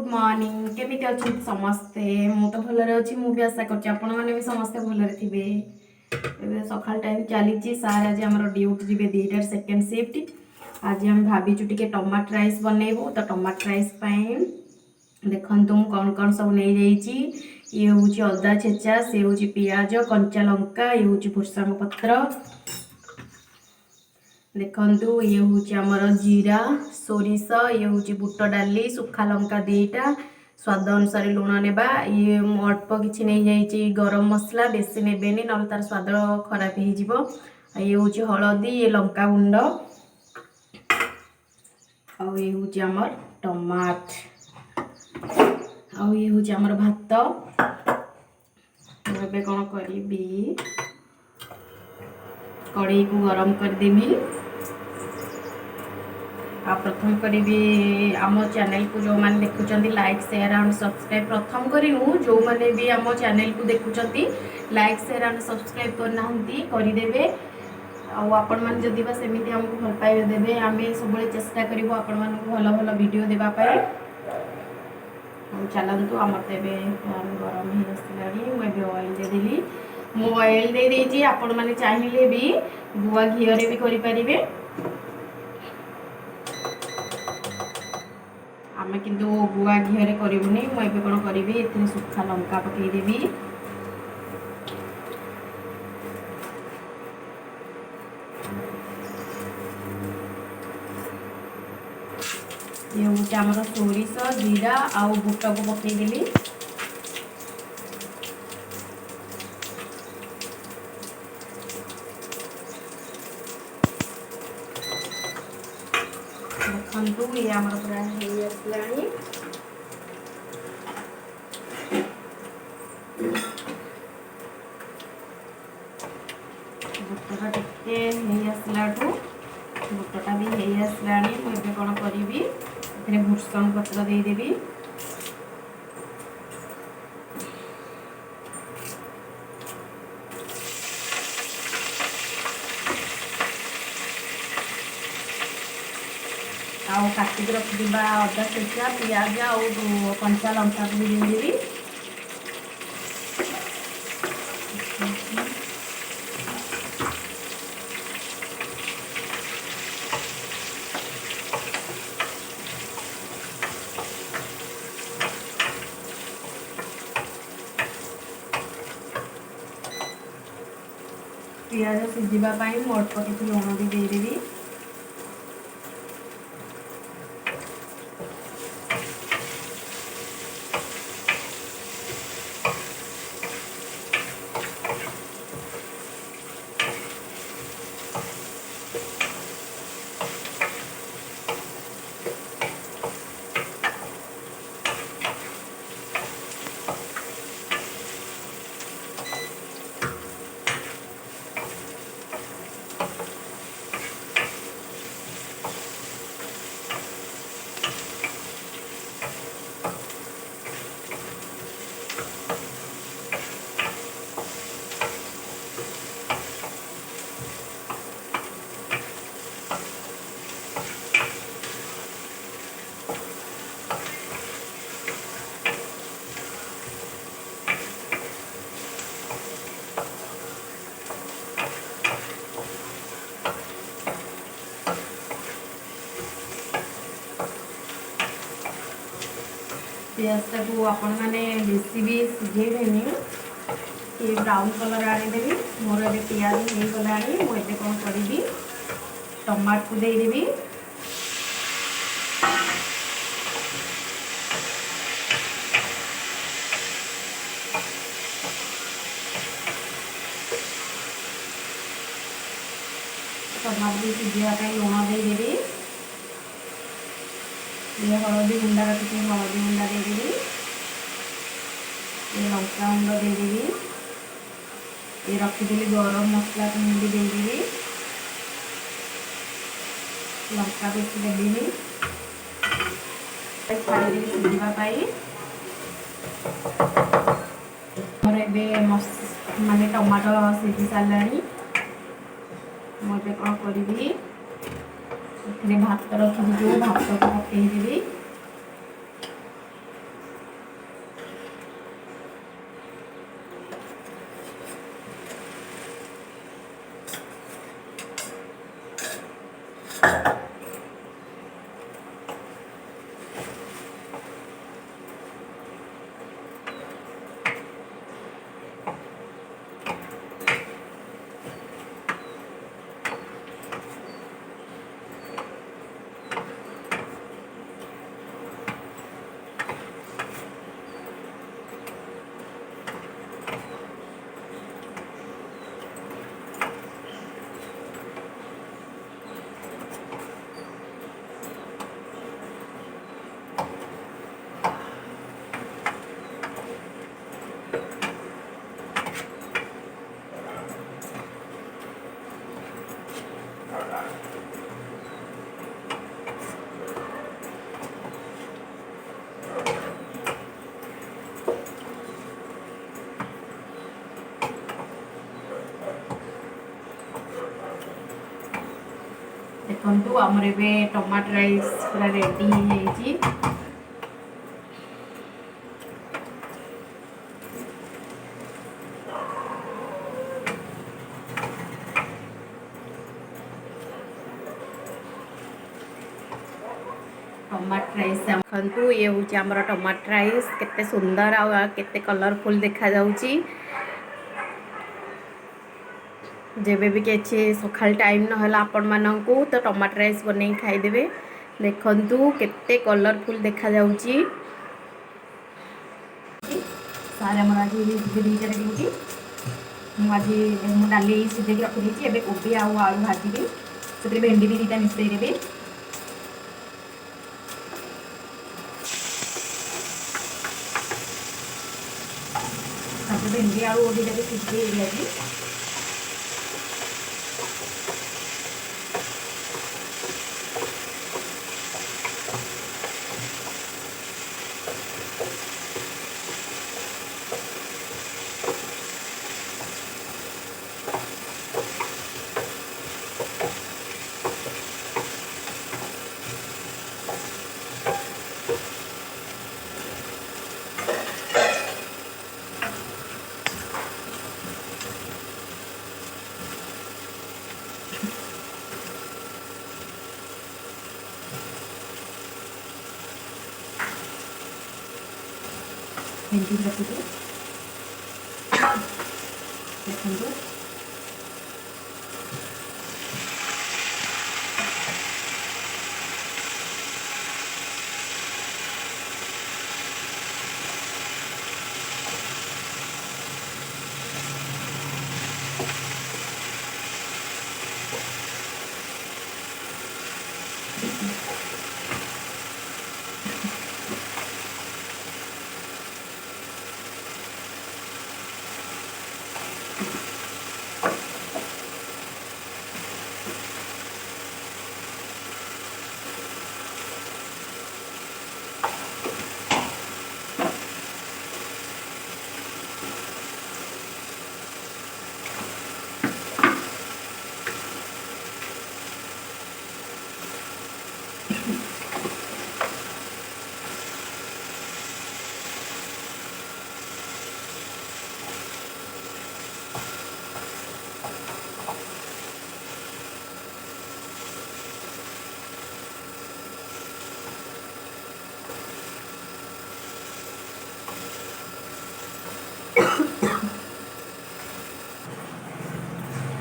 Morning केमिति अछंती समस्ते मु तो भलरे अछि मु भी आशा करछि आपण माने भी समस्ते भलरे थिबे। एबे सकाल टाइम चलीछि सार आज हमर ड्यूटी जिबे 2 सेकंड शिफ्ट। आज हम भाबिछु टिके टमाटर राइस बनेबो तो टमाटर राइस पई देखंतु मु कोन सब नै जाईछि। ये होछि अदा छेचा से होछि पियाज कंचा लंका ये होछि भुर्संग पत्र देखंतु ये होछि हमर जीरा सोरिष ये होछि बुट डाली सुखा लंका दीटा स्वाद अनुसार लुण नेबा ये अल्प किछि नै जाईछि गरम मसला बेसी नेबेनी न तार स्वाद खराब हो जिवो। ये होछि हळदी ये लंका गुंड आ ये होछि हमर टमाट आ ये होछि हमर भात। एबे कोन करिबी कढ़ाई को गरम कर देबी आ प्रथम करी आम चैनल को जो मैंने देखुं लाइक शेयर एंड सब्सक्राइब प्रथम करूँ जो मैंने भी आम चैनल को देखुं लाइक शेयर एंड सब्सक्राइब करना करदे आपण मैंने जदि बा सेमती आमको भल पाइबे देवे आम सब चेष्टा करूँ आपण मान भल भल वीडियो देवाई। चलतु आम तो गरम हो आसला मुझे ऑयल देदेली मु ऑयल दे देती आपण मैंने चाहिए भी गुआ घीरे भी करें आम किंतु गुआ घीरे करूनी मुझे कौन करी ए सुखा लंका पकईदेवी ये हूँ आम सोरिष जीरा आउ बुट को पकईदेली देखु ये आम पूरा आसला बुटटा टिके आसला बुटटा भी हो आसला मुझे कौन करी भुर्संग पत्र देदेवी आउ काटिक रखा अदा छेचा पियाज आउ कंचा लंका भी देदेवी पियाज सिझापी मु अल्प किसी लुण भी देदेवी पियाजटा को आपण मैंने बेसी भी सिझेबेनी ये ब्राउन कलर आनीदेवी मोर ए पियाज हो गला मुझे कौन करी टमाट को देदेवी टमाट भी सिझापी लुण देदेवी ये हलदी गुंडा रखी हलदी गुंडा देदेवी ये लंका गुंड देदेवी ये रखीदी गरम मसला भी देदेवी लंका बेसी देवी छाड़ी सिझापी माने टमाटो सिझी सारा मुझे कौन करी भात रखी जो भात को पकईदेवी देखु आमर ए टमाटो राइस पूरा रेडी हो टमाटो राइस देखु ये हूँ आमर टमाटो राइस केते सुंदर आते कलरफुल देखा जाउची जेबे भी किसी सकाल टाइम ना आपण मानू तो टमाटो राइस बन खाईदे देखु केते कलरफुल देखा जाउची सारे आम आज दुईटा ड्यूटी मुझे डाली सीझे रखी एवं कोबी आलू भाजी से भेंडी भी दुईटा मिसईदेवी भेंडी आलू दुईटा भी सीझे दिया भेंडी रखी देखो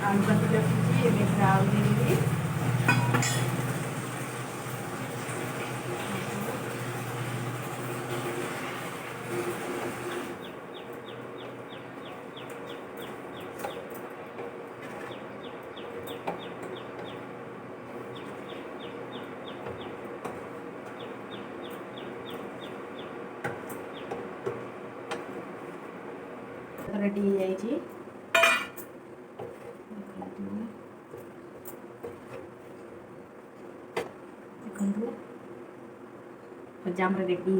आलू काटी रखी फ्राई देवी रेडी हो जाइए जाम रेडी हो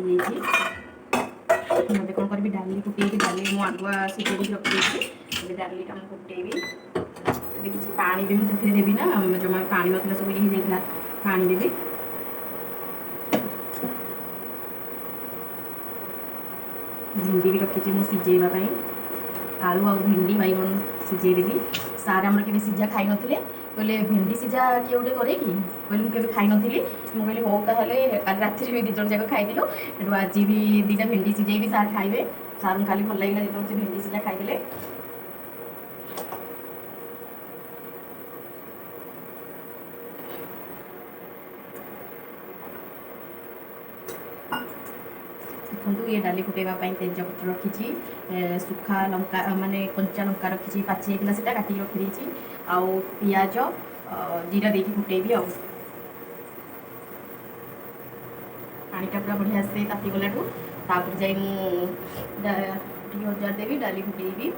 मत कौन करी डाली फुटे डाली मुझे आगुआ सीझे रखी डालीटा मुझे फुटेबी किसी पानी भी मुझे देवी ना जमा पानी ना सब ये पानी देवी भिंडी भी रखी मुझे सीझेवाई आलू आ भिंडी बैगन सीझेदेवी सारे आमर के सीझा खाई नथिले कहले भिंडी सीझा किए गोटे करे कि कहले मुझे खाई नी मुझे हो ताले कल राति भी दिज जाक खाइलु आज भी दुईटा भिंडी सीझे भी सार खाइबे सार खाली भल लगे जो से भिंडी सीझा खाइदे देखो ये डाली फुटेवाई तेजपत्र रखी सुखा लंका माने कंचा लंका रखी पाची से काटिक रखी आउ पियाज जीरा देकी फुटेबी पानीटा पूरा बढ़िया से ताती गलाठू तापर जाई मुझे हजार देवी डाली फुटेबी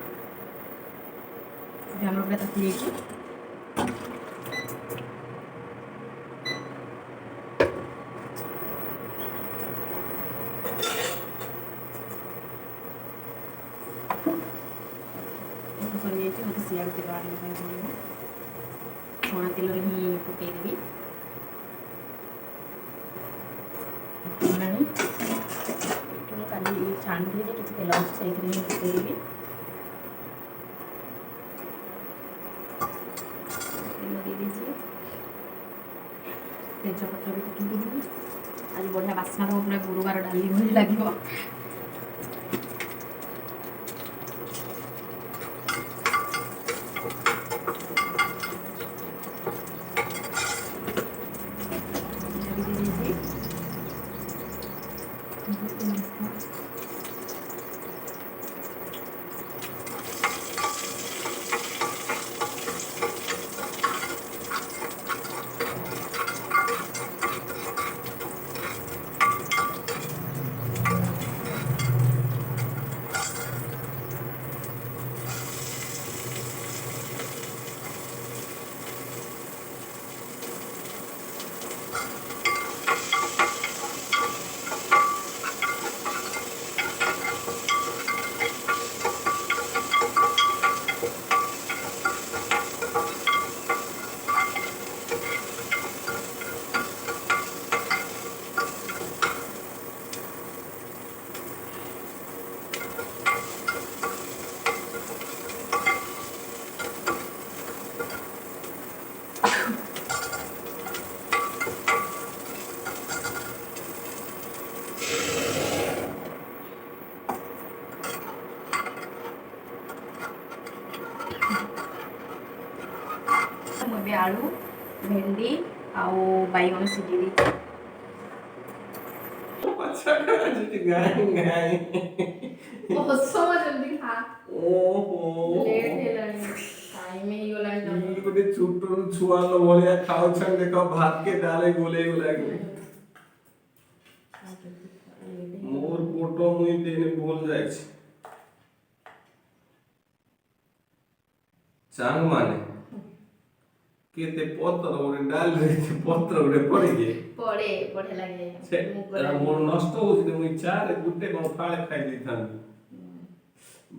आम पूरा ताती जाइए सरी जाइए मत सियाड़ तेल आने छणा तेल ही फुटेदेवी ଛାଣିଥିଲି ଯେ କିଛି ତେଲ ଅଛି ସେଇଥିରେ ହିଁ ପକେଇବି। ତେଲ ଦେଇଦେଇଛି, ତେଜପତ୍ର ବି ପକେଇଦେବି। ଆଜି ବଢ଼ିଆ ବାସ୍ନା ଦେବ, ପୁରା ଗୁରୁବାର ଡାଲି ଭଳି ଲାଗିବ। ମୁଁ ଏବେ ଆଳୁ, ଭେଣ୍ଡି ଆଉ ବାଇଗଣ ସିଝେଇ ଦେଇଛି। ଜଲ୍ଦି ଖା, ଲେଟ୍ ହେଲାଣି, ଟାଇମ୍ ହେଇଗଲାଣି। ଗୋଟେ ଛୋଟ ଛୁଆ ଭଳିଆ ଖାଉଛନ୍ତି ଦେଖ, ଭାତ କେ ଡାଲେ ଗୋଲେଇ ଗୋଲାକି मोर फोटो मुई देने भूल जाए चांग माने केते पत्र ओरे डाल रे पत्र ओरे पड़ी गे पड़े लागे से मोर नष्ट हो जे मुई चार गुटे को फाळे खाई दै थान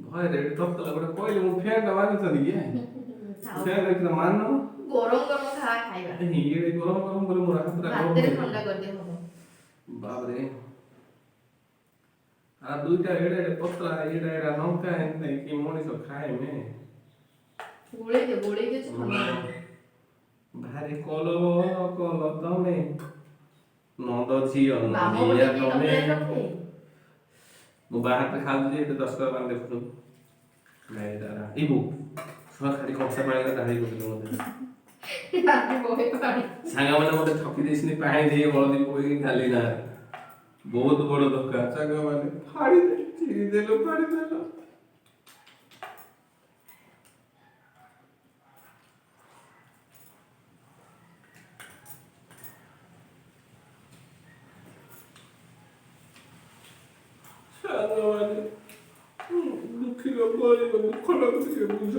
भाई रे तक लगड़े कोइले मु फेंड माने त दिए फेंड रे मानो गरम गरम खाइबा ये गरम गरम बोले मोर हाथ रा भात रे ठंडा कर दे हो बाप रे आ दुईटा एडे पतला एडा नौका है कि मनीष खाए में गोळे दे ठंडा भारी कलो तमे नंद झियो बामो नंदिया बोले तमे मु बाहर पे खाऊ जे 10 कर मान देखु मैं दारा इबु छुआ खाली कपसा पानी का ढाली बोल मते आगे बोहे पानी सांगा माने मते ठकी देसनी पानी दे हळदी बोई ढाली ना बहुत बड़ धक्का सांगा माने फाड़ी दे चिरी देलो फाड़ी देलो दुखी लोग दुख लगुचे बुझ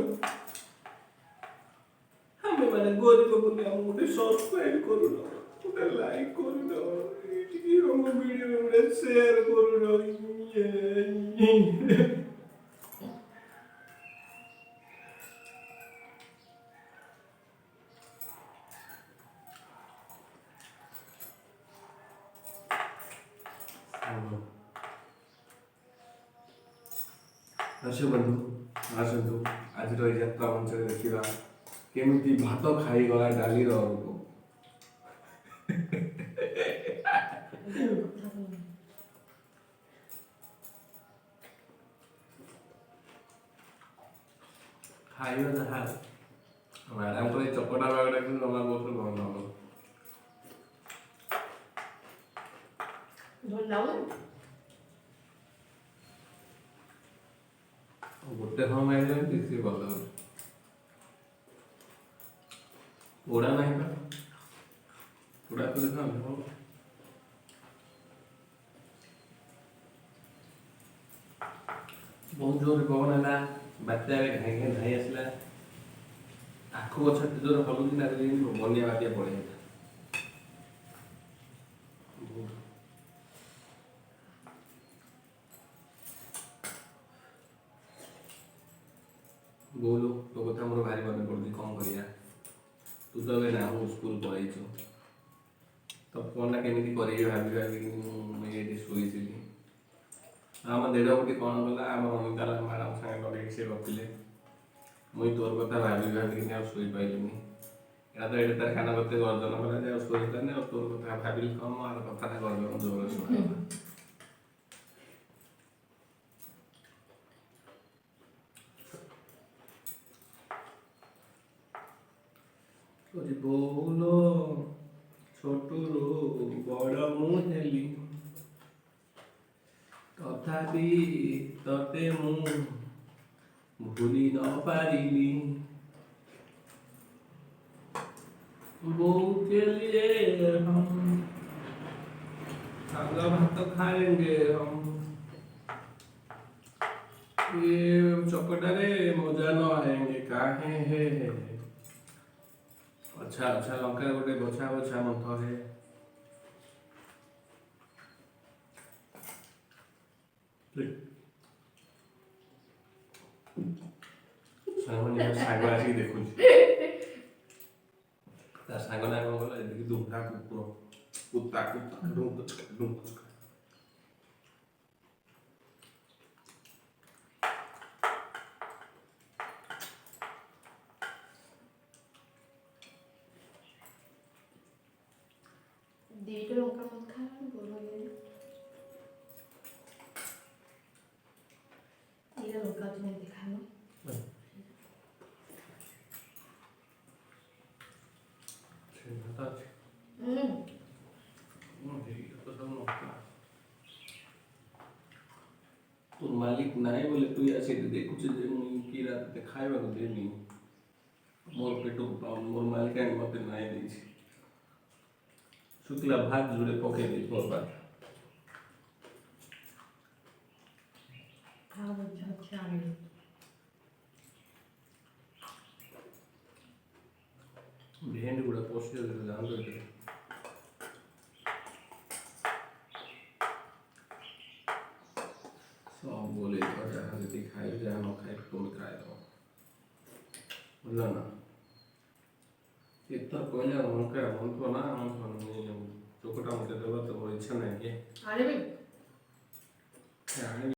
हमें मैंने गरीब बोले हम गोटे सब्सक्राइब करूँ गोटे लाइक करूँ हम वीडियो गोटे शेयर करूँ दर्शक बंधु आसतु आज यात्रा मंच देखा केमी भात खाई गला डाली खाइबा जहा मैडम को चपटा बागड़ा कि नला बहुत भल गोटे हम आइले किसी भल पोड़ा नहीं पा पोड़ा तो देखा बहुत जोर पवन है बात्या घाई घाई आसला आखु गछ जोर हलुची ना बनिया बात्या पड़े बोलो तो कथा मोर भारी मन पड़ती कौन करिया तू तो ना हूँ स्कूल पढ़ाई तो कौन ना केमी कर भाभी भाभी मुझे शुई ଆମ ଦେଢ଼ କୋଟି କ'ଣ କଲା ଆମ ଅନିତାର ମ୍ୟାଡ଼ାମ ସାଙ୍ଗେ ଲଗେଇକି ସେ ଗପିଲେ ମୁଇଁ ତୋର କଥା ଭାବି ଭାବିକିନି ଆଉ ଶୋଇପାରିଲିନି ଏଇଟା ତ ଏଠି ତାର ଖାନା କରତେ ଗର୍ଜନ କଲା ଯେ ଆଉ ଶୋଇଲାନି ଆଉ ତୋର କଥା ଭାବିଲି କ'ଣ ଆର କଥାଟା ଗର୍ଜନ ଜୋରରେ ଶୁଣିଲା କହୁଛି ବୋଉଲୋ ଛୋଟରୁ ବଡ଼ ମୁଁ ହେଲି ତଥାପି ତତେ ମୁଁ ଭୁଲି ନ ପାରିଲି बहू के लिए हम सादा भात खाएंगे हम ये चौकटारे मजा न आएंगे काहे है अच्छा अच्छा लंका गोटे बछा बछा मत है साग आसिक देखुँ ତା ସାଙ୍ଗ ନା କ'ଣ କଲା ଏତିକି ଦୁମ୍ଟା କୁକୁର କୁତା କୁତା ଦୁଇଟା ଲଙ୍କା ମତ ଖା ଭଲ ଦିଟା ଲଙ୍କା ଅଛି ଏମିତି ଖାନ তোর মালিক নাই বলে তুই আসে দেখুছি যে মুই কি রাতে খাইବାକୁ দেনি মোর পেটକୁ ପାଉନି মোর ମାଲିକ ଆଣି ମତେ ନାଇଁ ଦେଇଛି ଶୁଖିଲା ଭାତ ଯୋଡ଼େ ପକେଇ ଦେଇଛି ମୋର ଭାତ ଭେଣ୍ଡି ଗୁଡ଼ା ପଶି ଯାଉଥିଲେ ଜାଣୁଛ ଏଥିରେ सब बोले जहाँ से खाए जहाँ न खाए तुम खाए दो बुझल ना इतना कहले मन तो ना चोकटा मत देवा तो मोर इच्छा नहीं कि